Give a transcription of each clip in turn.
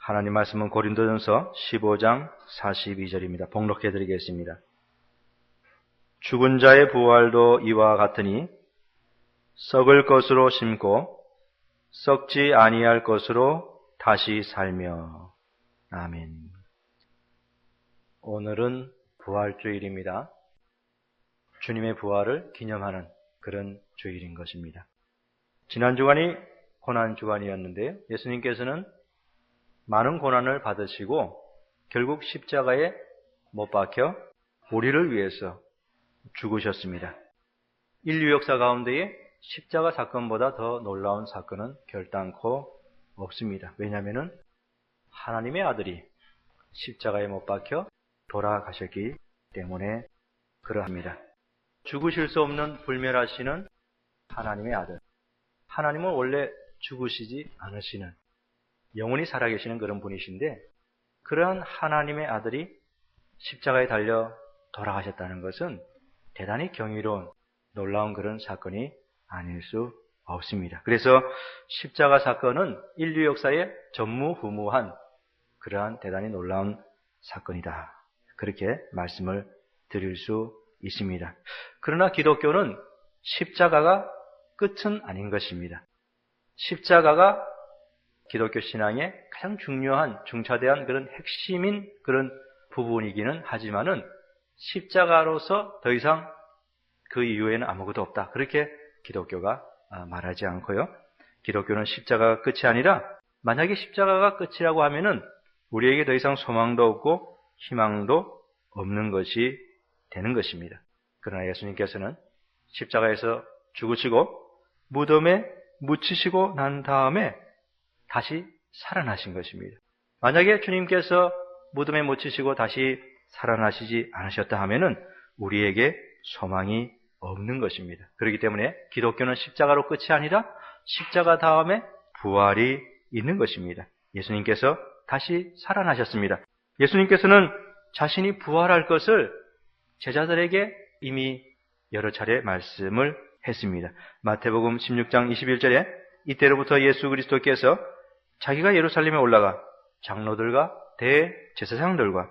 하나님 말씀은 고린도전서 15장 42절입니다. 봉독해 드리겠습니다. 죽은 자의 부활도 이와 같으니 썩을 것으로 심고 썩지 아니할 것으로 다시 살며. 아멘. 오늘은 부활주일입니다. 주님의 부활을 기념하는 그런 주일인 것입니다. 지난 주간이 고난주간이었는데요. 예수님께서는 많은 고난을 받으시고 결국 십자가에 못 박혀 우리를 위해서 죽으셨습니다. 인류 역사 가운데에 십자가 사건보다 더 놀라운 사건은 결단코 없습니다. 왜냐하면 하나님의 아들이 십자가에 못 박혀 돌아가셨기 때문에 그러합니다. 죽으실 수 없는 불멸하시는 하나님의 아들. 하나님은 원래 죽으시지 않으시는 영원히 살아계시는 그런 분이신데, 그러한 하나님의 아들이 십자가에 달려 돌아가셨다는 것은 대단히 경이로운 놀라운 그런 사건이 아닐 수 없습니다. 그래서 십자가 사건은 인류 역사에 전무후무한 그러한 대단히 놀라운 사건이다. 그렇게 말씀을 드릴 수 있습니다. 그러나 기독교는 십자가가 끝은 아닌 것입니다. 십자가가 기독교 신앙의 가장 중요한 중차대한 그런 핵심인 그런 부분이기는 하지만은 십자가로서 더 이상 그 이후에는 아무것도 없다. 그렇게 기독교가 말하지 않고요. 기독교는 십자가가 끝이 아니라, 만약에 십자가가 끝이라고 하면은 우리에게 더 이상 소망도 없고 희망도 없는 것이 되는 것입니다. 그러나 예수님께서는 십자가에서 죽으시고 무덤에 묻히시고 난 다음에 다시 살아나신 것입니다. 만약에 주님께서 무덤에 묻히시고 다시 살아나시지 않으셨다 하면은 우리에게 소망이 없는 것입니다. 그렇기 때문에 기독교는 십자가로 끝이 아니라 십자가 다음에 부활이 있는 것입니다. 예수님께서 다시 살아나셨습니다. 예수님께서는 자신이 부활할 것을 제자들에게 이미 여러 차례 말씀을 했습니다. 마태복음 16장 21절에 이때로부터 예수 그리스도께서 자기가 예루살렘에 올라가 장로들과 대제사장들과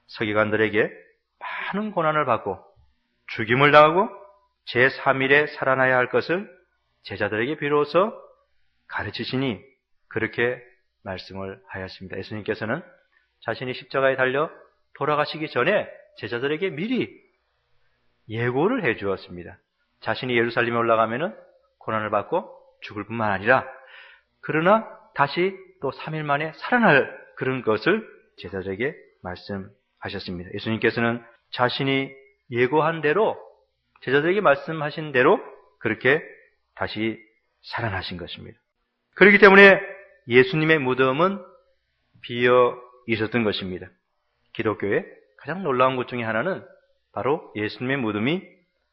서기관들에게 많은 고난을 받고 죽임을 당하고 제3일에 살아나야 할 것을 제자들에게 비로소 가르치시니 그렇게 말씀을 하였습니다. 예수님께서는 자신이 십자가에 달려 돌아가시기 전에 제자들에게 미리 예고를 해 주었습니다. 자신이 예루살렘에 올라가면은 고난을 받고 죽을 뿐만 아니라, 그러나 다시 또 3일 만에 살아날 그런 것을 제자들에게 말씀하셨습니다. 예수님께서는 자신이 예고한 대로, 제자들에게 말씀하신 대로 그렇게 다시 살아나신 것입니다. 그렇기 때문에 예수님의 무덤은 비어 있었던 것입니다. 기독교의 가장 놀라운 것 중에 하나는 바로 예수님의 무덤이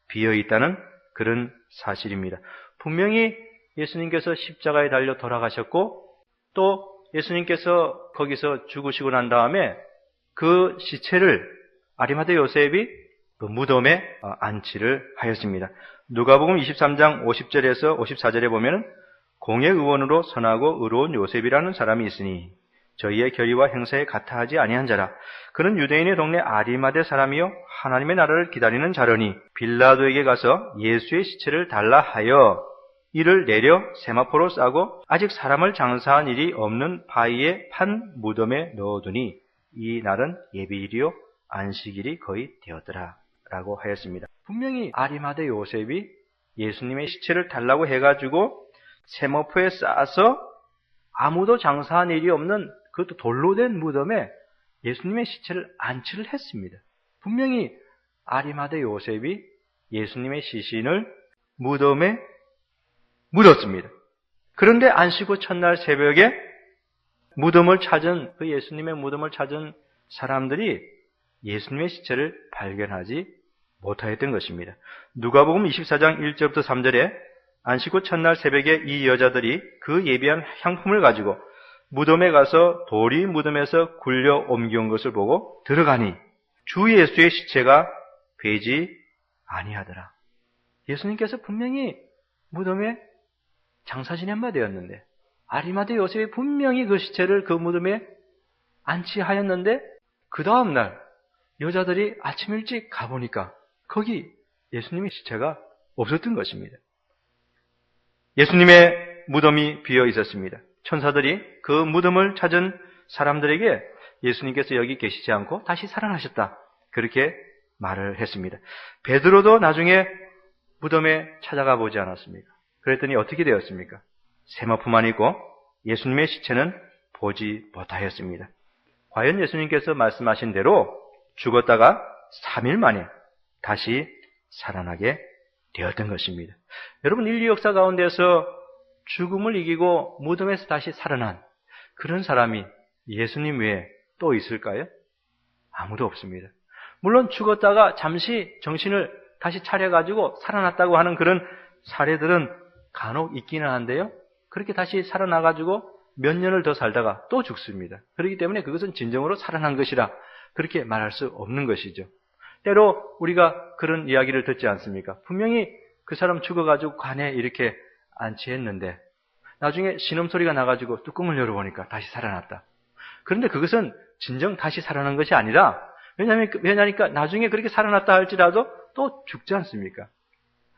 비어 있다는 그런 사실입니다. 분명히 예수님께서 십자가에 달려 돌아가셨고 또 예수님께서 거기서 죽으시고 난 다음에 그 시체를 아리마대 요셉이 그 무덤에 안치를 하였습니다. 누가복음 23장 50절에서 54절에 보면 공의 의원으로 선하고 의로운 요셉이라는 사람이 있으니 저희의 결의와 행사에 같아하지 아니한 자라. 그는 유대인의 동네 아리마대 사람이요 하나님의 나라를 기다리는 자러니 빌라도에게 가서 예수의 시체를 달라 하여 이를 내려 세마포로 싸고 아직 사람을 장사한 일이 없는 바위에 판 무덤에 넣어두니 이 날은 예비일이요 안식일이 거의 되었더라 라고 하였습니다. 분명히 아리마대 요셉이 예수님의 시체를 달라고 해가지고 세마포에 싸서 아무도 장사한 일이 없는 그것도 돌로 된 무덤에 예수님의 시체를 안치를 했습니다. 분명히 아리마대 요셉이 예수님의 시신을 무덤에 묻었습니다. 그런데 안식 후 첫날 새벽에 무덤을 찾은, 그 예수님의 무덤을 찾은 사람들이 예수님의 시체를 발견하지 못하였던 것입니다. 누가복음 24장 1절부터 3절에 안식 후 첫날 새벽에 이 여자들이 그 예비한 향품을 가지고 무덤에 가서 돌이 무덤에서 굴려 옮겨온 것을 보고 들어가니 주 예수의 시체가 베지 아니하더라. 예수님께서 분명히 무덤에 장사 지낸 바 되었는데 아리마대 요셉이 분명히 그 시체를 그 무덤에 안치하였는데 그 다음날 여자들이 아침 일찍 가보니까 거기 예수님의 시체가 없었던 것입니다. 예수님의 무덤이 비어 있었습니다. 천사들이 그 무덤을 찾은 사람들에게 예수님께서 여기 계시지 않고 다시 살아나셨다, 그렇게 말을 했습니다. 베드로도 나중에 무덤에 찾아가 보지 않았습니까? 그랬더니 어떻게 되었습니까? 세마포만 있고 예수님의 시체는 보지 못하였습니다. 과연 예수님께서 말씀하신 대로 죽었다가 3일 만에 다시 살아나게 되었던 것입니다. 여러분, 인류 역사 가운데서 죽음을 이기고 무덤에서 다시 살아난 그런 사람이 예수님 외에 또 있을까요? 아무도 없습니다. 물론 죽었다가 잠시 정신을 다시 차려가지고 살아났다고 하는 그런 사례들은 간혹 있기는 한데요, 그렇게 다시 살아나가지고 몇 년을 더 살다가 또 죽습니다. 그렇기 때문에 그것은 진정으로 살아난 것이라 그렇게 말할 수 없는 것이죠. 때로 우리가 그런 이야기를 듣지 않습니까? 분명히 그 사람 죽어가지고 관에 이렇게 안치했는데 나중에 신음소리가 나가지고 뚜껑을 열어보니까 다시 살아났다. 그런데 그것은 진정 다시 살아난 것이 아니라, 왜냐하니까 나중에 그렇게 살아났다 할지라도 또 죽지 않습니까?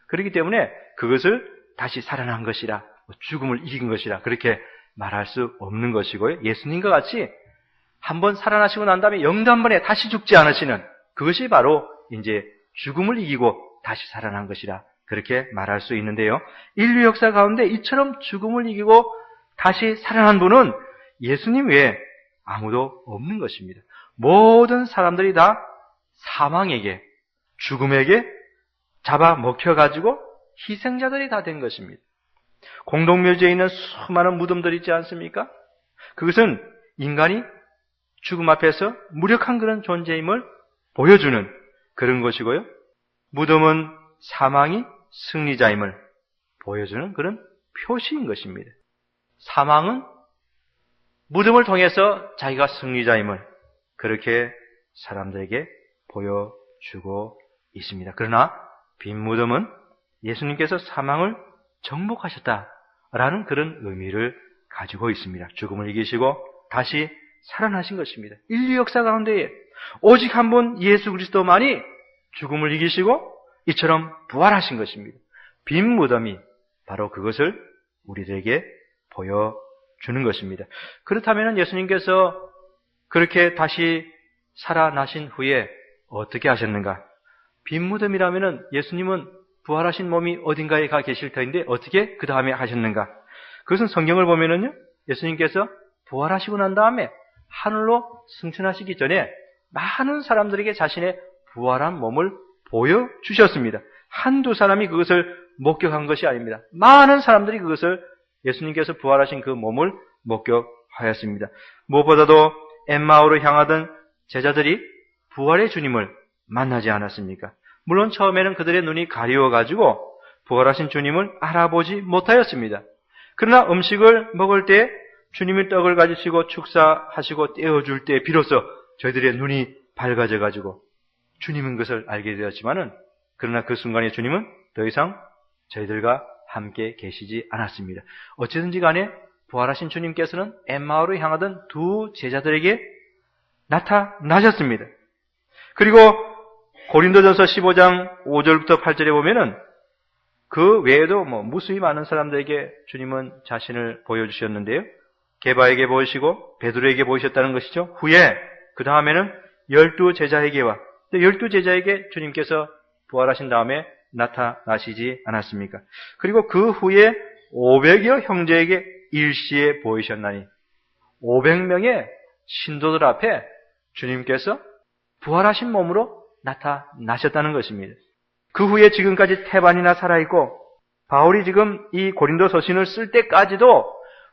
그렇기 때문에 그것을 다시 살아난 것이라, 죽음을 이긴 것이라 그렇게 말할 수 없는 것이고요. 예수님과 같이 한번 살아나시고 난 다음에 영단번에 다시 죽지 않으시는 그것이 바로 이제 죽음을 이기고 다시 살아난 것이라 그렇게 말할 수 있는데요. 인류 역사 가운데 이처럼 죽음을 이기고 다시 살아난 분은 예수님 외에 아무도 없는 것입니다. 모든 사람들이 다 사망에게, 죽음에게 잡아먹혀가지고 희생자들이 다 된 것입니다. 공동묘지에 있는 수많은 무덤들이 있지 않습니까? 그것은 인간이 죽음 앞에서 무력한 그런 존재임을 보여주는 그런 것이고요. 무덤은 사망이 승리자임을 보여주는 그런 표시인 것입니다. 사망은 무덤을 통해서 자기가 승리자임을 그렇게 사람들에게 보여주고 있습니다. 그러나 빈 무덤은 예수님께서 사망을 정복하셨다라는 그런 의미를 가지고 있습니다. 죽음을 이기시고 다시 살아나신 것입니다. 인류 역사 가운데에 오직 한 분 예수 그리스도만이 죽음을 이기시고 이처럼 부활하신 것입니다. 빈 무덤이 바로 그것을 우리들에게 보여주는 것입니다. 그렇다면 예수님께서 그렇게 다시 살아나신 후에 어떻게 하셨는가? 빈 무덤이라면 예수님은 부활하신 몸이 어딘가에 가 계실 터인데 어떻게 그 다음에 하셨는가? 그것은 성경을 보면은요, 예수님께서 부활하시고 난 다음에 하늘로 승천하시기 전에 많은 사람들에게 자신의 부활한 몸을 보여주셨습니다. 한두 사람이 그것을 목격한 것이 아닙니다. 많은 사람들이 그것을 예수님께서 부활하신 그 몸을 목격하였습니다. 무엇보다도 엠마오로 향하던 제자들이 부활의 주님을 만나지 않았습니까? 물론 처음에는 그들의 눈이 가리워가지고 부활하신 주님을 알아보지 못하였습니다. 그러나 음식을 먹을 때 주님이 떡을 가지시고 축사하시고 떼어줄 때 비로소 저희들의 눈이 밝아져가지고 주님인 것을 알게 되었지만은, 그러나 그 순간에 주님은 더 이상 저희들과 함께 계시지 않았습니다. 어찌든지 간에 부활하신 주님께서는 엠마오로 향하던 두 제자들에게 나타나셨습니다. 그리고 고린도전서 15장 5절부터 8절에 보면은 그 외에도 무수히 많은 사람들에게 주님은 자신을 보여주셨는데요. 게바에게 보이시고 베드로에게 보이셨다는 것이죠. 후에 그 다음에는 12제자에게와 12제자에게 주님께서 부활하신 다음에 나타나시지 않았습니까? 그리고 그 후에 500여 형제에게 일시에 보이셨나니 500명의 신도들 앞에 주님께서 부활하신 몸으로 나타나셨다는 것입니다. 그 후에 지금까지 태반이나 살아있고, 바울이 지금 이 고린도 서신을 쓸 때까지도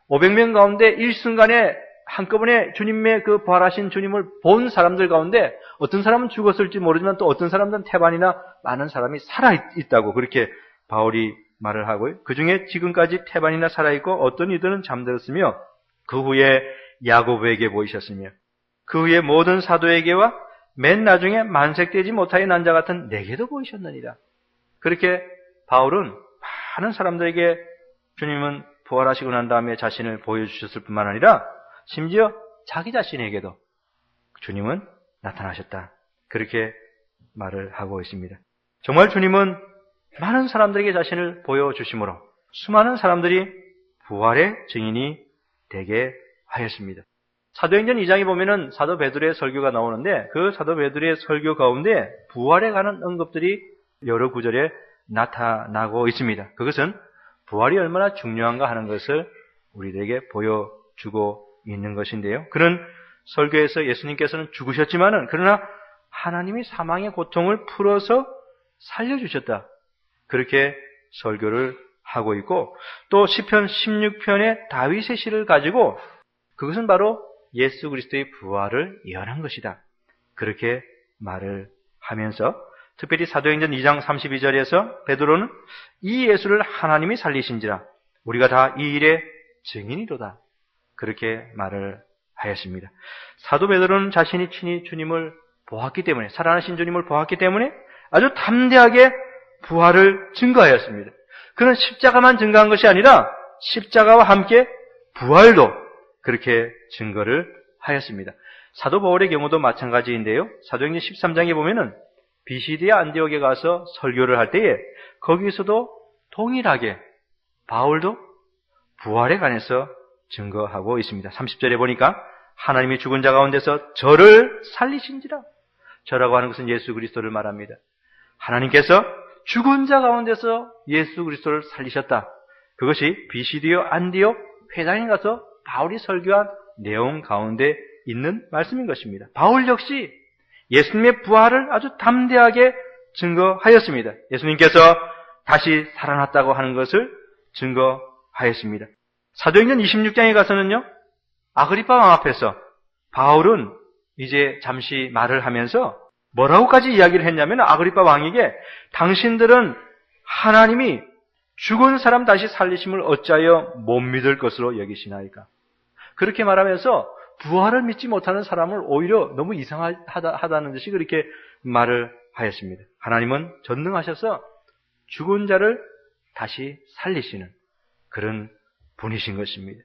500명 가운데 일순간에 한꺼번에 주님의 그 부활하신 주님을 본 사람들 가운데 어떤 사람은 죽었을지 모르지만 또 어떤 사람들은 태반이나 많은 사람이 살아있다고 그렇게 바울이 말을 하고요. 그 중에 지금까지 태반이나 살아있고 어떤 이들은 잠들었으며 그 후에 야고보에게 보이셨으며 그 후에 모든 사도에게와 맨 나중에 만색되지 못하여 난 자 같은 내게도 보이셨느니라. 그렇게 바울은 많은 사람들에게 주님은 부활하시고 난 다음에 자신을 보여주셨을 뿐만 아니라 심지어 자기 자신에게도 주님은 나타나셨다. 그렇게 말을 하고 있습니다. 정말 주님은 많은 사람들에게 자신을 보여주심으로 수많은 사람들이 부활의 증인이 되게 하였습니다. 사도행전 2장에 보면은 사도 베드로의 설교가 나오는데 그 사도 베드로의 설교 가운데 부활에 관한 언급들이 여러 구절에 나타나고 있습니다. 그것은 부활이 얼마나 중요한가 하는 것을 우리들에게 보여주고 있는 것인데요. 그런 설교에서 예수님께서는 죽으셨지만은 그러나 하나님이 사망의 고통을 풀어서 살려주셨다. 그렇게 설교를 하고 있고 또 시편 16편의 다윗의 시를 가지고 그것은 바로 예수 그리스도의 부활을 예언한 것이다. 그렇게 말을 하면서 특별히 사도행전 2장 32절에서 베드로는 이 예수를 하나님이 살리신지라 우리가 다 이 일의 증인이로다. 그렇게 말을 하였습니다. 사도 베드로는 자신이 친히 주님을 보았기 때문에 살아나신 주님을 보았기 때문에 아주 담대하게 부활을 증거하였습니다. 그는 십자가만 증거한 것이 아니라 십자가와 함께 부활도 그렇게 증거를 하였습니다. 사도 바울의 경우도 마찬가지인데요. 사도행전 13장에 보면은 비시디아 안디옥에 가서 설교를 할 때에 거기서도 동일하게 바울도 부활에 관해서 증거하고 있습니다. 30절에 보니까 하나님이 죽은 자 가운데서 저를 살리신지라. 저라고 하는 것은 예수 그리스도를 말합니다. 하나님께서 죽은 자 가운데서 예수 그리스도를 살리셨다. 그것이 비시디오 안디옥 회당에 가서 바울이 설교한 내용 가운데 있는 말씀인 것입니다. 바울 역시 예수님의 부활을 아주 담대하게 증거하였습니다. 예수님께서 다시 살아났다고 하는 것을 증거하였습니다. 사도행전 26장에 가서는요, 아그리파 왕 앞에서 바울은 이제 잠시 말을 하면서 뭐라고까지 이야기를 했냐면 아그리파 왕에게 당신들은 하나님이 죽은 사람 다시 살리심을 어찌하여 못 믿을 것으로 여기시나이까. 그렇게 말하면서 부활을 믿지 못하는 사람을 오히려 너무 이상하다는 듯이 그렇게 말을 하였습니다. 하나님은 전능하셔서 죽은 자를 다시 살리시는 그런 분이신 것입니다.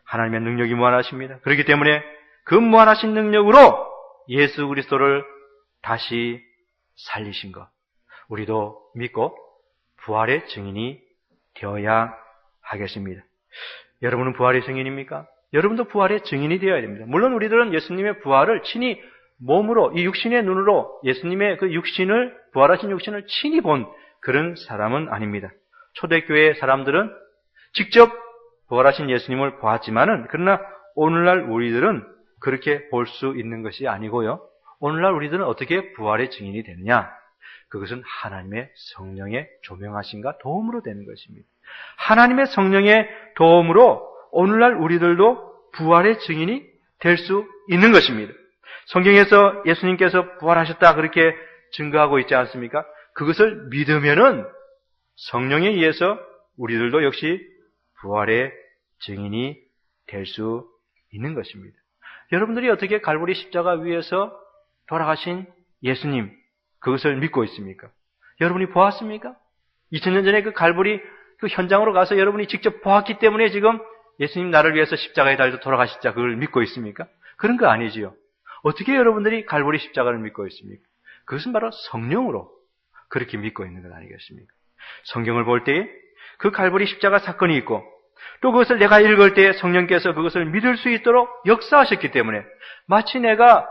하나님의 능력이 무한하십니다. 그렇기 때문에 그 무한하신 능력으로 예수 그리스도를 다시 살리신 것, 우리도 믿고 부활의 증인이 되어야 하겠습니다. 여러분은 부활의 증인입니까? 여러분도 부활의 증인이 되어야 됩니다. 물론 우리들은 예수님의 부활을 친히 몸으로, 이 육신의 눈으로 예수님의 그 육신을, 부활하신 육신을 친히 본 그런 사람은 아닙니다. 초대교회 사람들은 직접 부활하신 예수님을 보았지만은, 그러나 오늘날 우리들은 그렇게 볼 수 있는 것이 아니고요. 오늘날 우리들은 어떻게 부활의 증인이 되느냐? 그것은 하나님의 성령의 조명하심과 도움으로 되는 것입니다. 하나님의 성령의 도움으로 오늘날 우리들도 부활의 증인이 될 수 있는 것입니다. 성경에서 예수님께서 부활하셨다 그렇게 증거하고 있지 않습니까? 그것을 믿으면은 성령에 의해서 우리들도 역시 부활의 증인이 될 수 있는 것입니다. 여러분들이 어떻게 갈보리 십자가 위에서 돌아가신 예수님, 그것을 믿고 있습니까? 여러분이 보았습니까? 2000년 전에 그 갈보리 그 현장으로 가서 여러분이 직접 보았기 때문에 지금 예수님 나를 위해서 십자가에 달려 돌아가셨다 그걸 믿고 있습니까? 그런 거 아니지요. 어떻게 여러분들이 갈보리 십자가를 믿고 있습니까? 그것은 바로 성령으로 그렇게 믿고 있는 것 아니겠습니까? 성경을 볼 때에 그 갈보리 십자가 사건이 있고 또 그것을 내가 읽을 때에 성령께서 그것을 믿을 수 있도록 역사하셨기 때문에 마치 내가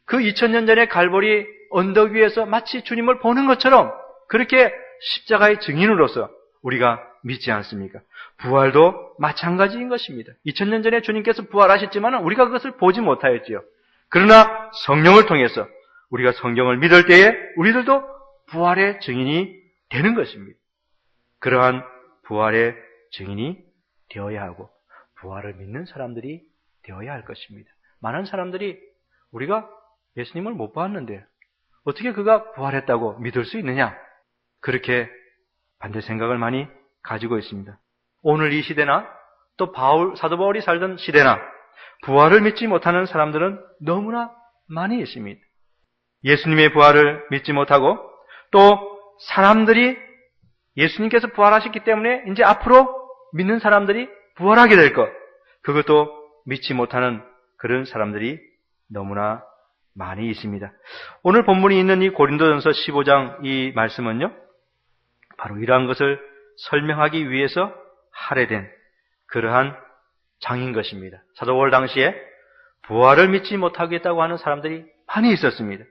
그 2000년 전에 갈보리 언덕 위에서 마치 주님을 보는 것처럼 그렇게 십자가의 증인으로서 우리가 믿지 않습니까? 부활도 마찬가지인 것입니다. 2000년 전에 주님께서 부활하셨지만 우리가 그것을 보지 못하였지요. 그러나 성령을 통해서 우리가 성경을 믿을 때에 우리들도 부활의 증인이 되는 것입니다. 그러한 부활의 증인이 되어야 하고 부활을 믿는 사람들이 되어야 할 것입니다. 많은 사람들이 우리가 예수님을 못 봤는데 어떻게 그가 부활했다고 믿을 수 있느냐? 그렇게 반대 생각을 많이 가지고 있습니다. 오늘 이 시대나 또 사도 바울이 살던 시대나 부활을 믿지 못하는 사람들은 너무나 많이 있습니다. 예수님의 부활을 믿지 못하고 또 사람들이 예수님께서 부활하셨기 때문에 이제 앞으로 믿는 사람들이 부활하게 될 것, 그것도 믿지 못하는 그런 사람들이 너무나 많이 있습니다. 오늘 본문이 있는 이 고린도전서 15장 이 말씀은요, 바로 이러한 것을 설명하기 위해서 할애된 그러한 장인 것입니다. 사도 바울 당시에 부활을 믿지 못하겠다고 하는 사람들이 많이 있었습니다.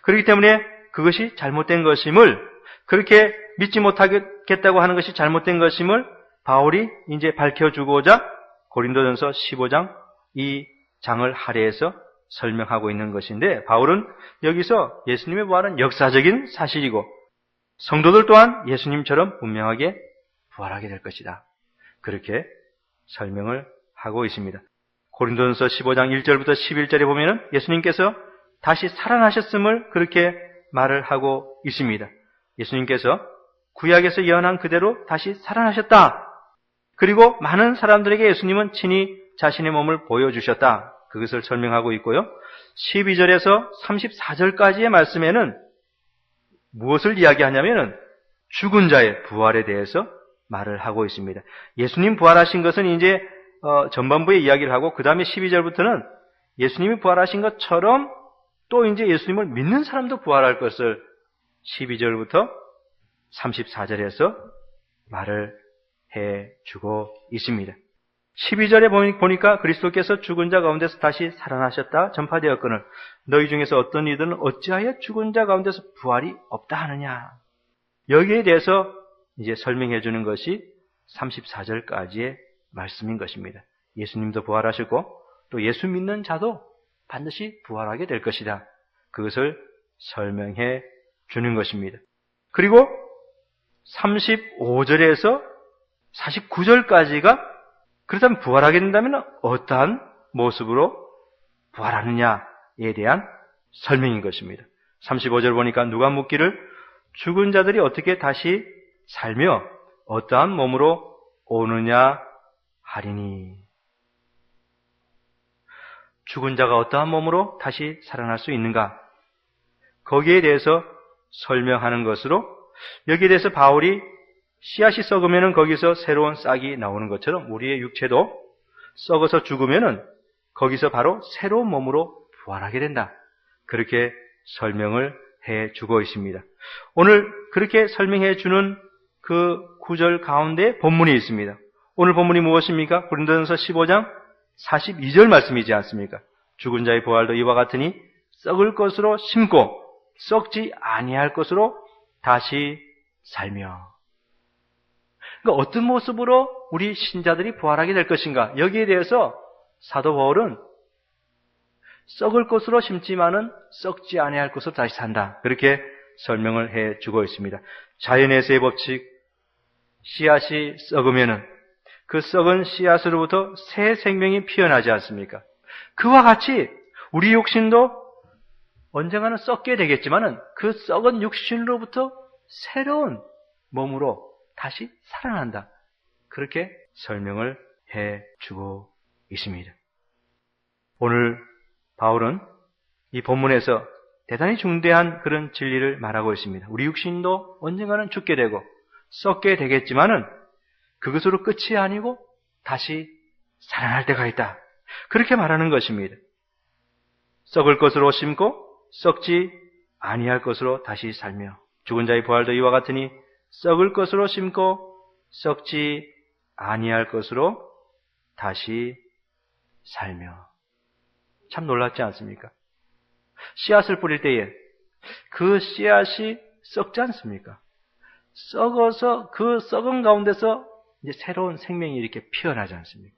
그렇기 때문에 그것이 잘못된 것임을, 그렇게 믿지 못하겠다고 하는 것이 잘못된 것임을 바울이 이제 밝혀주고자 고린도전서 15장 이 장을 할애해서 설명하고 있는 것인데, 바울은 여기서 예수님의 부활은 역사적인 사실이고 성도들 또한 예수님처럼 분명하게 부활하게 될 것이다, 그렇게 설명을 하고 있습니다. 고린도전서 15장 1절부터 11절에 보면은 예수님께서 다시 살아나셨음을 그렇게 말을 하고 있습니다. 예수님께서 구약에서 예언한 그대로 다시 살아나셨다. 그리고 많은 사람들에게 예수님은 친히 자신의 몸을 보여주셨다. 그것을 설명하고 있고요. 12절에서 34절까지의 말씀에는 무엇을 이야기하냐면은 죽은 자의 부활에 대해서 말을 하고 있습니다. 예수님 부활하신 것은 이제 전반부에 이야기를 하고, 그 다음에 12절부터는 예수님이 부활하신 것처럼 또 이제 예수님을 믿는 사람도 부활할 것을 12절부터 34절에서 말을 해주고 있습니다. 12절에 보니까 그리스도께서 죽은 자 가운데서 다시 살아나셨다 전파되었거늘 너희 중에서 어떤 이들은 어찌하여 죽은 자 가운데서 부활이 없다 하느냐. 여기에 대해서 이제 설명해 주는 것이 34절까지의 말씀인 것입니다. 예수님도 부활하시고 또 예수 믿는 자도 반드시 부활하게 될 것이다. 그것을 설명해 주는 것입니다. 그리고 35절에서 49절까지가 그렇다면 부활하게 된다면 어떠한 모습으로 부활하느냐에 대한 설명인 것입니다. 35절 보니까 누가 묻기를 죽은 자들이 어떻게 다시 살며 어떠한 몸으로 오느냐 하리니. 죽은 자가 어떠한 몸으로 다시 살아날 수 있는가? 거기에 대해서 설명하는 것으로, 여기에 대해서 바울이 씨앗이 썩으면은 거기서 새로운 싹이 나오는 것처럼 우리의 육체도 썩어서 죽으면은 거기서 바로 새로운 몸으로 부활하게 된다. 그렇게 설명을 해주고 있습니다. 오늘 그렇게 설명해 주는 그 구절 가운데 본문이 있습니다. 오늘 본문이 무엇입니까? 고린도전서 15장 42절 말씀이지 않습니까? 죽은 자의 부활도 이와 같으니 썩을 것으로 심고 썩지 아니할 것으로 다시 살며. 그러니까 어떤 모습으로 우리 신자들이 부활하게 될 것인가? 여기에 대해서 사도 바울은 썩을 것으로 심지만은 썩지 아니할 것으로 다시 산다. 그렇게 설명을 해주고 있습니다. 자연에서의 법칙, 씨앗이 썩으면은 그 썩은 씨앗으로부터 새 생명이 피어나지 않습니까? 그와 같이 우리 육신도 언젠가는 썩게 되겠지만은 그 썩은 육신으로부터 새로운 몸으로 다시 살아난다. 그렇게 설명을 해주고 있습니다. 오늘 바울은 이 본문에서 대단히 중대한 그런 진리를 말하고 있습니다. 우리 육신도 언젠가는 죽게 되고 썩게 되겠지만은 그것으로 끝이 아니고 다시 살아날 때가 있다. 그렇게 말하는 것입니다. 썩을 것으로 심고 썩지 아니할 것으로 다시 살며 죽은 자의 부활도 이와 같으니 썩을 것으로 심고 썩지 아니할 것으로 다시 살며. 참 놀랍지 않습니까? 씨앗을 뿌릴 때에 그 씨앗이 썩지 않습니까? 썩어서 그 썩은 가운데서 이제 새로운 생명이 이렇게 피어나지 않습니까?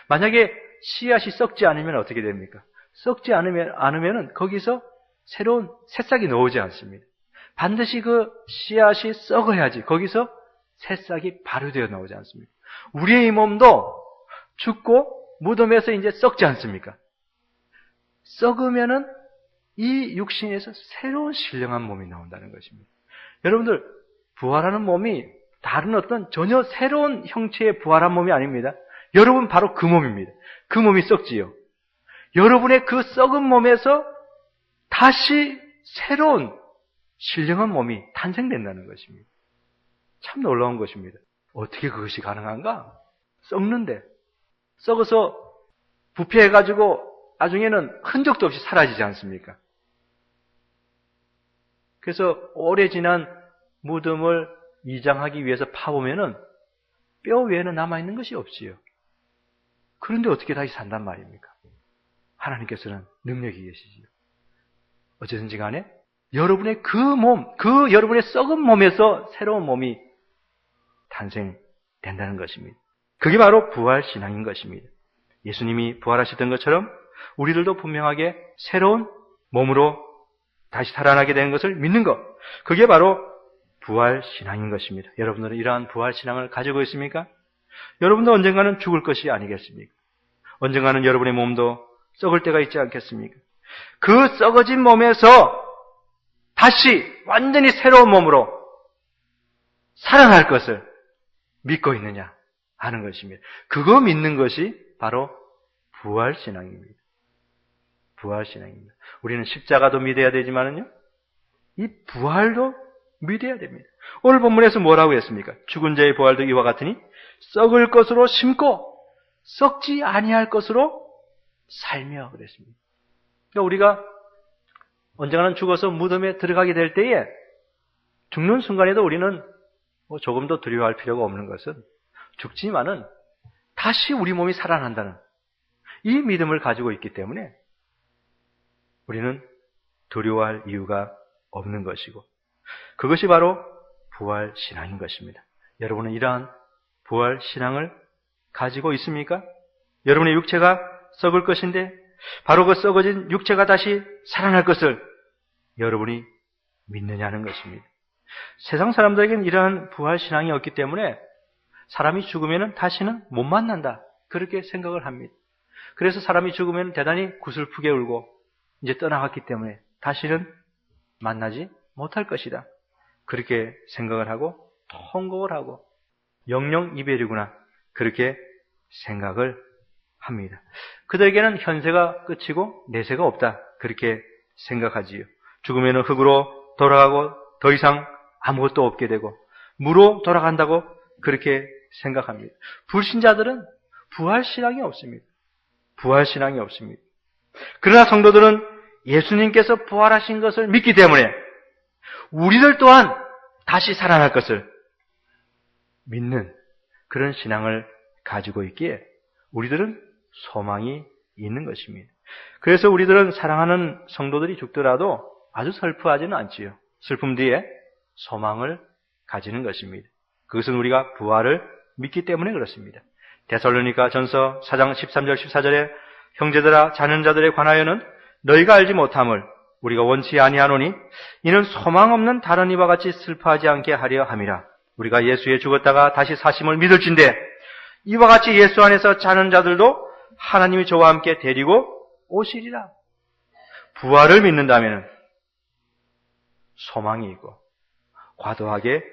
만약에 씨앗이 썩지 않으면 어떻게 됩니까? 썩지 않으면은 거기서 새로운 새싹이 나오지 않습니다. 반드시 그 씨앗이 썩어야지 거기서 새싹이 발효되어 나오지 않습니까? 우리의 몸도 죽고 무덤에서 이제 썩지 않습니까? 썩으면은 이 육신에서 새로운 신령한 몸이 나온다는 것입니다. 여러분들, 부활하는 몸이 다른 어떤 전혀 새로운 형체의 부활한 몸이 아닙니다. 여러분 바로 그 몸입니다. 그 몸이 썩지요. 여러분의 그 썩은 몸에서 다시 새로운 신령한 몸이 탄생된다는 것입니다. 참 놀라운 것입니다. 어떻게 그것이 가능한가? 썩는데, 썩어서 부패해가지고 나중에는 흔적도 없이 사라지지 않습니까? 그래서 오래 지난 무덤을 이장하기 위해서 파보면은 뼈 외에는 남아있는 것이 없지요. 그런데 어떻게 다시 산단 말입니까? 하나님께서는 능력이 계시지요. 어쨌든지 간에 여러분의 여러분의 썩은 몸에서 새로운 몸이 탄생된다는 것입니다. 그게 바로 부활신앙인 것입니다. 예수님이 부활하셨던 것처럼 우리들도 분명하게 새로운 몸으로 다시 살아나게 되는 것을 믿는 것. 그게 바로 부활신앙인 것입니다. 여러분들은 이러한 부활신앙을 가지고 있습니까? 여러분도 언젠가는 죽을 것이 아니겠습니까? 언젠가는 여러분의 몸도 썩을 때가 있지 않겠습니까? 그 썩어진 몸에서 다시 완전히 새로운 몸으로 살아날 것을 믿고 있느냐 하는 것입니다. 그거 믿는 것이 바로 부활신앙입니다. 부활신앙입니다. 우리는 십자가도 믿어야 되지만은요, 이 부활도 믿어야 됩니다. 오늘 본문에서 뭐라고 했습니까? 죽은 자의 부활도 이와 같으니 썩을 것으로 심고 썩지 아니할 것으로 살며 그랬습니다. 그러니까 우리가 언젠가는 죽어서 무덤에 들어가게 될 때에 죽는 순간에도 우리는 조금도 두려워할 필요가 없는 것은 죽지만은 다시 우리 몸이 살아난다는 이 믿음을 가지고 있기 때문에 우리는 두려워할 이유가 없는 것이고 그것이 바로 부활신앙인 것입니다. 여러분은 이러한 부활신앙을 가지고 있습니까? 여러분의 육체가 썩을 것인데 바로 그 썩어진 육체가 다시 살아날 것을 여러분이 믿느냐는 것입니다. 세상 사람들에게는 이러한 부활신앙이 없기 때문에 사람이 죽으면 다시는 못 만난다 그렇게 생각을 합니다. 그래서 사람이 죽으면 대단히 구슬프게 울고 이제 떠나갔기 때문에 다시는 만나지 못할 것이다. 그렇게 생각을 하고 통곡을 하고 영영 이별이구나 그렇게 생각을 합니다. 그들에게는 현세가 끝이고 내세가 없다 그렇게 생각하지요. 죽으면 흙으로 돌아가고 더 이상 아무것도 없게 되고 무로 돌아간다고 그렇게 생각합니다. 불신자들은 부활신앙이 없습니다. 부활신앙이 없습니다. 그러나 성도들은 예수님께서 부활하신 것을 믿기 때문에 우리들 또한 다시 살아날 것을 믿는 그런 신앙을 가지고 있기에 우리들은 소망이 있는 것입니다. 그래서 우리들은 사랑하는 성도들이 죽더라도 아주 슬퍼하지는 않지요. 슬픔 뒤에 소망을 가지는 것입니다. 그것은 우리가 부활을 믿기 때문에 그렇습니다. 데살로니가 전서 4장 13절 14절에 형제들아 자는 자들에 관하여는 너희가 알지 못함을 우리가 원치 아니하노니 이는 소망 없는 다른 이와 같이 슬퍼하지 않게 하려 함이라. 우리가 예수에 죽었다가 다시 사심을 믿을진대 이와 같이 예수 안에서 자는 자들도 하나님이 저와 함께 데리고 오시리라. 부활을 믿는다면 소망이 있고 과도하게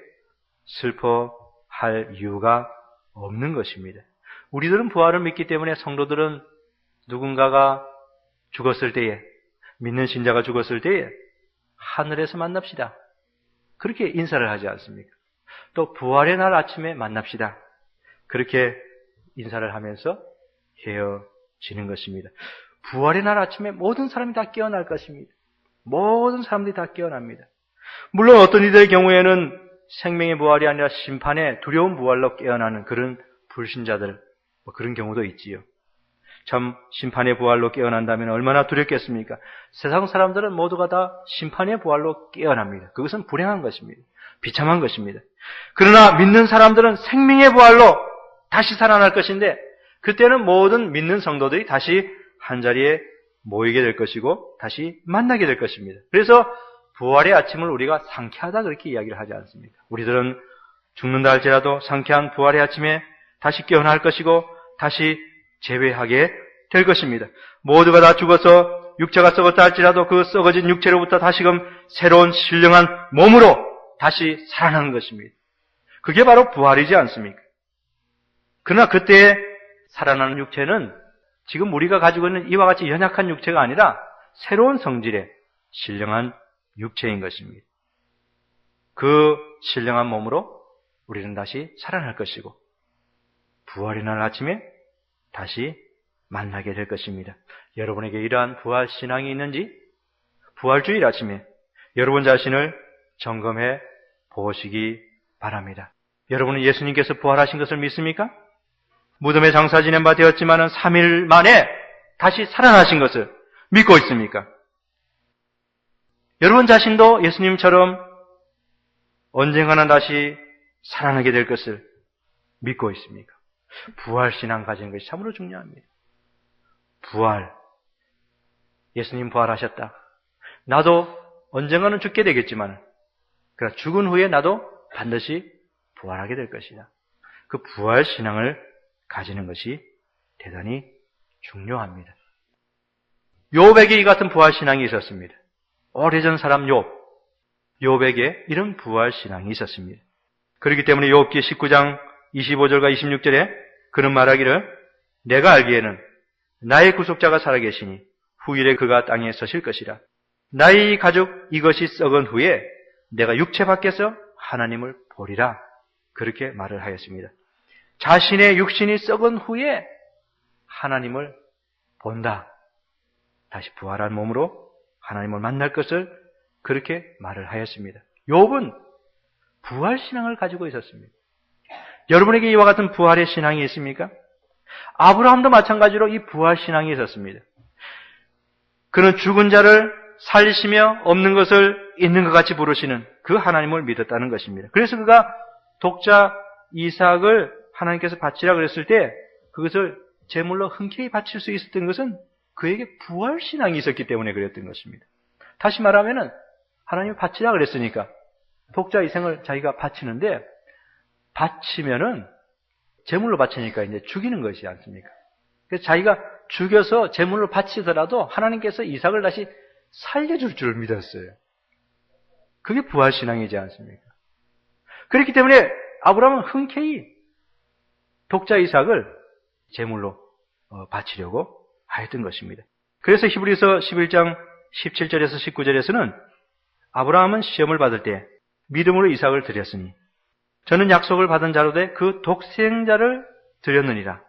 슬퍼할 이유가 없는 것입니다. 우리들은 부활을 믿기 때문에 성도들은 누군가가 죽었을 때에 믿는 신자가 죽었을 때에 하늘에서 만납시다. 그렇게 인사를 하지 않습니까? 또 부활의 날 아침에 만납시다. 그렇게 인사를 하면서 헤어지는 것입니다. 부활의 날 아침에 모든 사람이 다 깨어날 것입니다. 모든 사람들이 다 깨어납니다. 물론 어떤 이들의 경우에는 생명의 부활이 아니라 심판의 두려운 부활로 깨어나는 그런 불신자들, 그런 경우도 있지요. 참 심판의 부활로 깨어난다면 얼마나 두렵겠습니까? 세상 사람들은 모두가 다 심판의 부활로 깨어납니다. 그것은 불행한 것입니다. 비참한 것입니다. 그러나 믿는 사람들은 생명의 부활로 다시 살아날 것인데 그때는 모든 믿는 성도들이 다시 한자리에 모이게 될 것이고 다시 만나게 될 것입니다. 그래서 부활의 아침을 우리가 상쾌하다 그렇게 이야기를 하지 않습니까? 우리들은 죽는다 할지라도 상쾌한 부활의 아침에 다시 깨어날 것이고 다시 재회하게 될 것입니다. 모두가 다 죽어서 육체가 썩었다 할지라도 그 썩어진 육체로부터 다시금 새로운 신령한 몸으로 다시 살아나는 것입니다. 그게 바로 부활이지 않습니까? 그러나 그때 살아나는 육체는 지금 우리가 가지고 있는 이와 같이 연약한 육체가 아니라 새로운 성질의 신령한 육체인 것입니다. 그 신령한 몸으로 우리는 다시 살아날 것이고 부활의 날 아침에 다시 만나게 될 것입니다. 여러분에게 이러한 부활 신앙이 있는지 부활주일 아침에 여러분 자신을 점검해 보시기 바랍니다. 여러분은 예수님께서 부활하신 것을 믿습니까? 무덤에 장사 지낸 바 되었지만 3일 만에 다시 살아나신 것을 믿고 있습니까? 여러분 자신도 예수님처럼 언젠가는 다시 살아나게 될 것을 믿고 있습니까? 부활신앙 가지는 것이 참으로 중요합니다. 부활. 예수님 부활하셨다. 나도 언젠가는 죽게 되겠지만, 그러나 죽은 후에 나도 반드시 부활하게 될 것이다. 그 부활신앙을 가지는 것이 대단히 중요합니다. 욥에게 이 같은 부활신앙이 있었습니다. 오래전 사람 욥에게 이런 부활신앙이 있었습니다. 그렇기 때문에 욥기 19장 25절과 26절에 그는 말하기를 내가 알기에는 나의 구속자가 살아계시니 후일에 그가 땅에 서실 것이라. 나의 가죽 이것이 썩은 후에 내가 육체 밖에서 하나님을 보리라. 그렇게 말을 하였습니다. 자신의 육신이 썩은 후에 하나님을 본다. 다시 부활한 몸으로 하나님을 만날 것을 그렇게 말을 하였습니다. 욥은 부활신앙을 가지고 있었습니다. 여러분에게 이와 같은 부활의 신앙이 있습니까? 아브라함도 마찬가지로 이 부활신앙이 있었습니다. 그는 죽은 자를 살리시며 없는 것을 있는 것 같이 부르시는 그 하나님을 믿었다는 것입니다. 그래서 그가 독자 이삭을 하나님께서 바치라 그랬을 때 그것을 제물로 흔쾌히 바칠 수 있었던 것은 그에게 부활신앙이 있었기 때문에 그랬던 것입니다. 다시 말하면 하나님이 바치라 그랬으니까 독자 이삭을 자기가 바치는데 바치면은 제물로 바치니까 이제 죽이는 것이지 않습니까? 그래서 자기가 죽여서 제물로 바치더라도 하나님께서 이삭을 다시 살려줄 줄 믿었어요. 그게 부활신앙이지 않습니까? 그렇기 때문에 아브라함은 흔쾌히 독자 이삭을 제물로 바치려고 하였던 것입니다. 그래서 히브리서 11장 17절에서 19절에서는 아브라함은 시험을 받을 때 믿음으로 이삭을 드렸으니 저는 약속을 받은 자로 돼 그 독생자를 드렸느니라.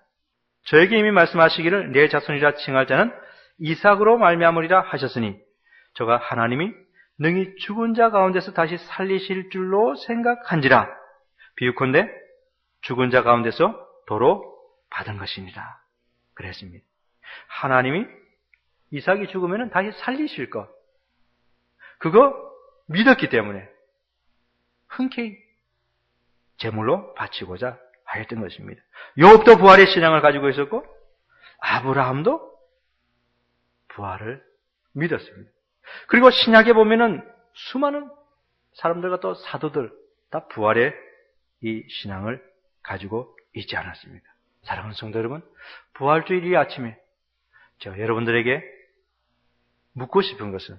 저에게 이미 말씀하시기를 내 자손이라 칭할 자는 이삭으로 말미암으리라 하셨으니 저가 하나님이 능히 죽은 자 가운데서 다시 살리실 줄로 생각한지라. 비유컨대 죽은 자 가운데서 도로 받은 것이니라. 그랬습니다. 하나님이 이삭이 죽으면 다시 살리실 것. 그거 믿었기 때문에 흔쾌히 제물로 바치고자 하였던 것입니다. 욥도 부활의 신앙을 가지고 있었고 아브라함도 부활을 믿었습니다. 그리고 신약에 보면은 수많은 사람들과 또 사도들 다 부활의 이 신앙을 가지고 있지 않았습니까? 사랑하는 성도 여러분, 부활주일 이 아침에 제가 여러분들에게 묻고 싶은 것은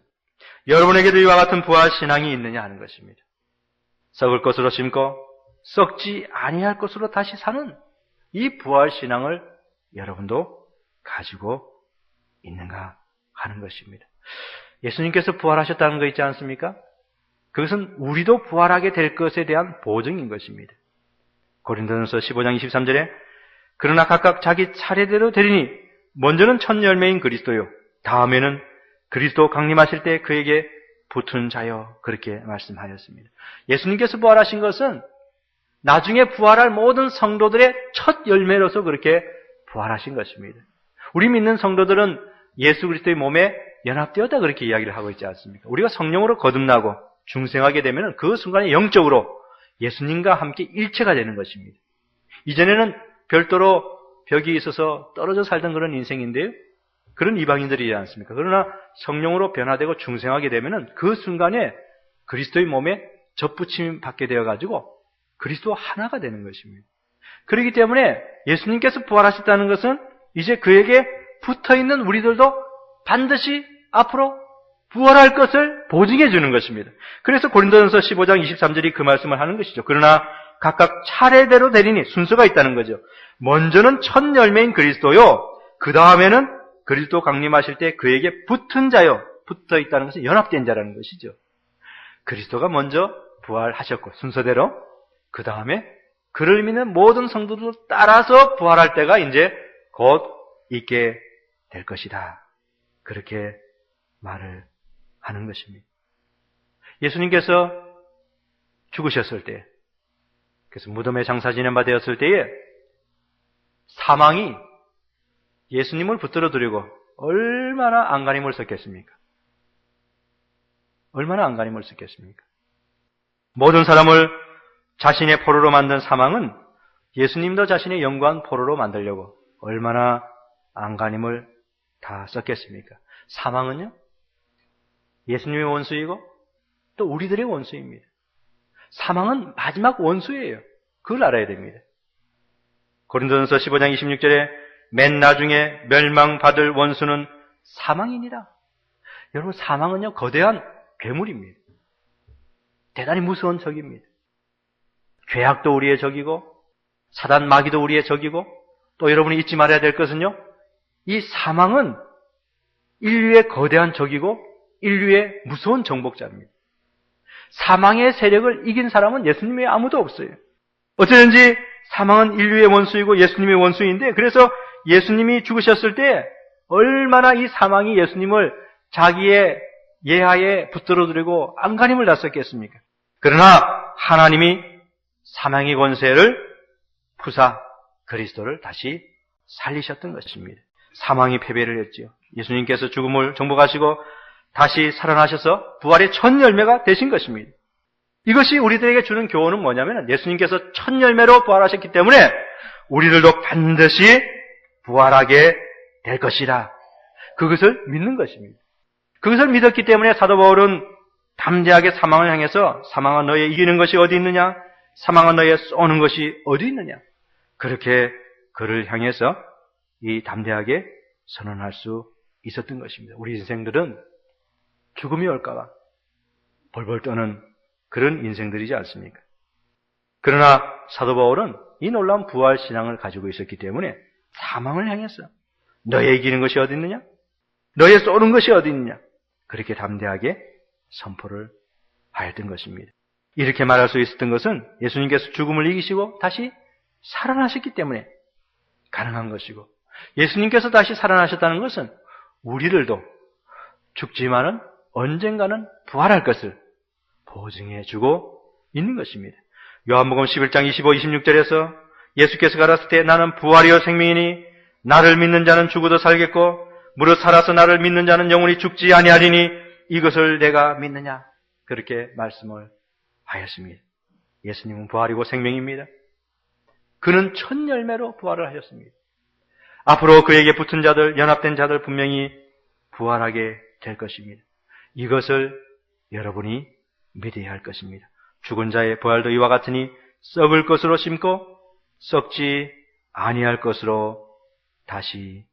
여러분에게도 이와 같은 부활 신앙이 있느냐 하는 것입니다. 썩을 것으로 심고 썩지 아니할 것으로 다시 사는 이 부활 신앙을 여러분도 가지고 있는가 하는 것입니다. 예수님께서 부활하셨다는 거 있지 않습니까? 그것은 우리도 부활하게 될 것에 대한 보증인 것입니다. 고린도전서 15장 23절에 그러나 각각 자기 차례대로 되리니 먼저는 첫 열매인 그리스도요 다음에는 그리스도 강림하실 때 그에게 붙은 자요. 그렇게 말씀하였습니다. 예수님께서 부활하신 것은 나중에 부활할 모든 성도들의 첫 열매로서 그렇게 부활하신 것입니다. 우리 믿는 성도들은 예수 그리스도의 몸에 연합되었다 그렇게 이야기를 하고 있지 않습니까? 우리가 성령으로 거듭나고 중생하게 되면 그 순간에 영적으로 예수님과 함께 일체가 되는 것입니다. 이전에는 별도로 벽이 있어서 떨어져 살던 그런 인생인데요. 그런 이방인들이지 않습니까? 그러나 성령으로 변화되고 중생하게 되면 그 순간에 그리스도의 몸에 접붙임 받게 되어가지고 그리스도와 하나가 되는 것입니다. 그렇기 때문에 예수님께서 부활하셨다는 것은 이제 그에게 붙어있는 우리들도 반드시 앞으로 부활할 것을 보증해 주는 것입니다. 그래서 고린도전서 15장 23절이 그 말씀을 하는 것이죠. 그러나 각각 차례대로 되리니 순서가 있다는 거죠. 먼저는 첫 열매인 그리스도요. 그 다음에는 그리스도 강림하실 때 그에게 붙은 자요. 붙어 있다는 것은 연합된 자라는 것이죠. 그리스도가 먼저 부활하셨고 순서대로 그 다음에 그를 믿는 모든 성도들 따라서 부활할 때가 이제 곧 있게 될 것이다. 그렇게 말을 하는 것입니다. 예수님께서 죽으셨을 때, 그래서 무덤에 장사 지낸 바 되었을 때에 사망이 예수님을 붙들어 두려고 얼마나 안간힘을 썼겠습니까? 얼마나 안간힘을 썼겠습니까? 모든 사람을 자신의 포로로 만든 사망은 예수님도 자신의 영광 포로로 만들려고 얼마나 안간힘을 다 썼겠습니까? 사망은요, 예수님의 원수이고 또 우리들의 원수입니다. 사망은 마지막 원수예요. 그걸 알아야 됩니다. 고린도전서 15장 26절에 맨 나중에 멸망받을 원수는 사망이니라. 여러분, 사망은요, 거대한 괴물입니다. 대단히 무서운 적입니다. 죄악도 우리의 적이고 사단 마귀도 우리의 적이고, 또 여러분이 잊지 말아야 될 것은요, 이 사망은 인류의 거대한 적이고 인류의 무서운 정복자입니다. 사망의 세력을 이긴 사람은 예수님 외에 아무도 없어요. 어쩌든지 사망은 인류의 원수이고 예수님의 원수인데, 그래서 예수님이 죽으셨을 때 얼마나 이 사망이 예수님을 자기의 예하에 붙들어 두려고 안간힘을 다 썼겠습니까? 그러나 하나님이 사망의 권세를 푸사 그리스도를 다시 살리셨던 것입니다. 사망이 패배를 했지요. 예수님께서 죽음을 정복하시고 다시 살아나셔서 부활의 첫 열매가 되신 것입니다. 이것이 우리들에게 주는 교훈은 뭐냐면, 예수님께서 첫 열매로 부활하셨기 때문에 우리들도 반드시 부활하게 될 것이라, 그것을 믿는 것입니다. 그것을 믿었기 때문에 사도 바울은 담대하게 사망을 향해서 사망아 너의 이기는 것이 어디 있느냐? 사망아 너의 쏘는 것이 어디 있느냐? 그렇게 그를 향해서 이 담대하게 선언할 수 있었던 것입니다. 우리 인생들은 죽음이 올까봐 벌벌 떠는 그런 인생들이지 않습니까? 그러나 사도 바울은 이 놀라운 부활 신앙을 가지고 있었기 때문에 사망을 향해서 너의 이기는 것이 어디 있느냐? 너의 쏘는 것이 어디 있느냐? 그렇게 담대하게 선포를 하였던 것입니다. 이렇게 말할 수 있었던 것은 예수님께서 죽음을 이기시고 다시 살아나셨기 때문에 가능한 것이고, 예수님께서 다시 살아나셨다는 것은 우리들도 죽지만은 언젠가는 부활할 것을 보증해 주고 있는 것입니다. 요한복음 11장 25, 26절에서 예수께서 가라사대 때 나는 부활이요 생명이니 나를 믿는 자는 죽어도 살겠고 무릇 살아서 나를 믿는 자는 영원히 죽지 아니하리니 이것을 내가 믿느냐, 그렇게 말씀을 하였습니다. 예수님은 부활이고 생명입니다. 그는 첫 열매로 부활을 하셨습니다. 앞으로 그에게 붙은 자들, 연합된 자들 분명히 부활하게 될 것입니다. 이것을 여러분이 믿어야 할 것입니다. 죽은 자의 부활도 이와 같으니 썩을 것으로 심고 썩지 아니할 것으로 다시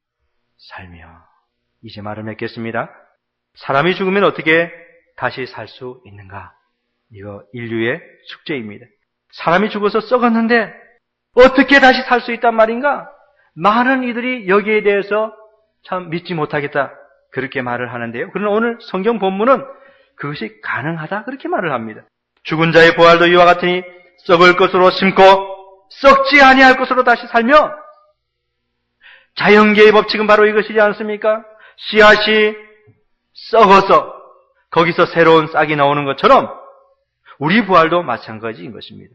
살며. 이제 말을 맺겠습니다. 사람이 죽으면 어떻게 다시 살 수 있는가? 이거 인류의 숙제입니다. 사람이 죽어서 썩었는데 어떻게 다시 살 수 있단 말인가? 많은 이들이 여기에 대해서 참 믿지 못하겠다, 그렇게 말을 하는데요. 그러나 오늘 성경 본문은 그것이 가능하다, 그렇게 말을 합니다. 죽은 자의 부활도 이와 같으니 썩을 것으로 심고 썩지 아니할 것으로 다시 살며. 자연계의 법칙은 바로 이것이지 않습니까? 씨앗이 썩어서 거기서 새로운 싹이 나오는 것처럼 우리 부활도 마찬가지인 것입니다.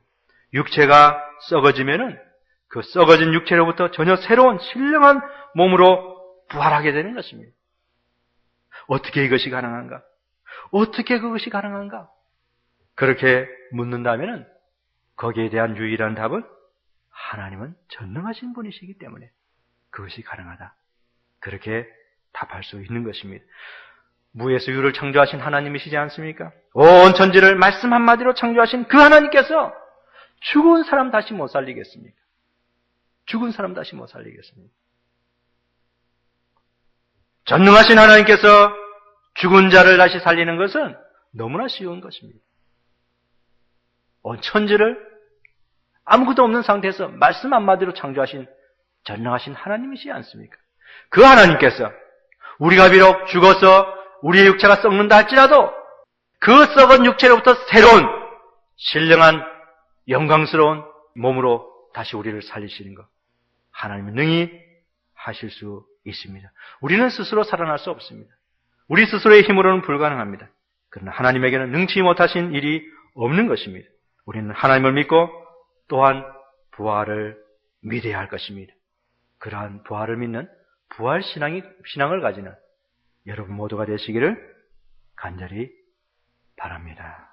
육체가 썩어지면은 그 썩어진 육체로부터 전혀 새로운 신령한 몸으로 부활하게 되는 것입니다. 어떻게 이것이 가능한가? 어떻게 그것이 가능한가? 그렇게 묻는다면은 거기에 대한 유일한 답은 하나님은 전능하신 분이시기 때문에 그것이 가능하다, 그렇게 답할 수 있는 것입니다. 무에서 유를 창조하신 하나님이시지 않습니까? 온 천지를 말씀 한마디로 창조하신 그 하나님께서 죽은 사람 다시 못 살리겠습니까? 죽은 사람 다시 못 살리겠습니까? 전능하신 하나님께서 죽은 자를 다시 살리는 것은 너무나 쉬운 것입니다. 온 천지를 아무것도 없는 상태에서 말씀 한마디로 창조하신 전능하신 하나님이시지 않습니까? 그 하나님께서 우리가 비록 죽어서 우리의 육체가 썩는다 할지라도 그 썩은 육체로부터 새로운 신령한 영광스러운 몸으로 다시 우리를 살리시는 것, 하나님은 능히 하실 수 있습니다. 우리는 스스로 살아날 수 없습니다. 우리 스스로의 힘으로는 불가능합니다. 그러나 하나님에게는 능치 못하신 일이 없는 것입니다. 우리는 하나님을 믿고 또한 부활을 믿어야 할 것입니다. 그러한 부활을 믿는 부활 신앙을 가지는 여러분 모두가 되시기를 간절히 바랍니다.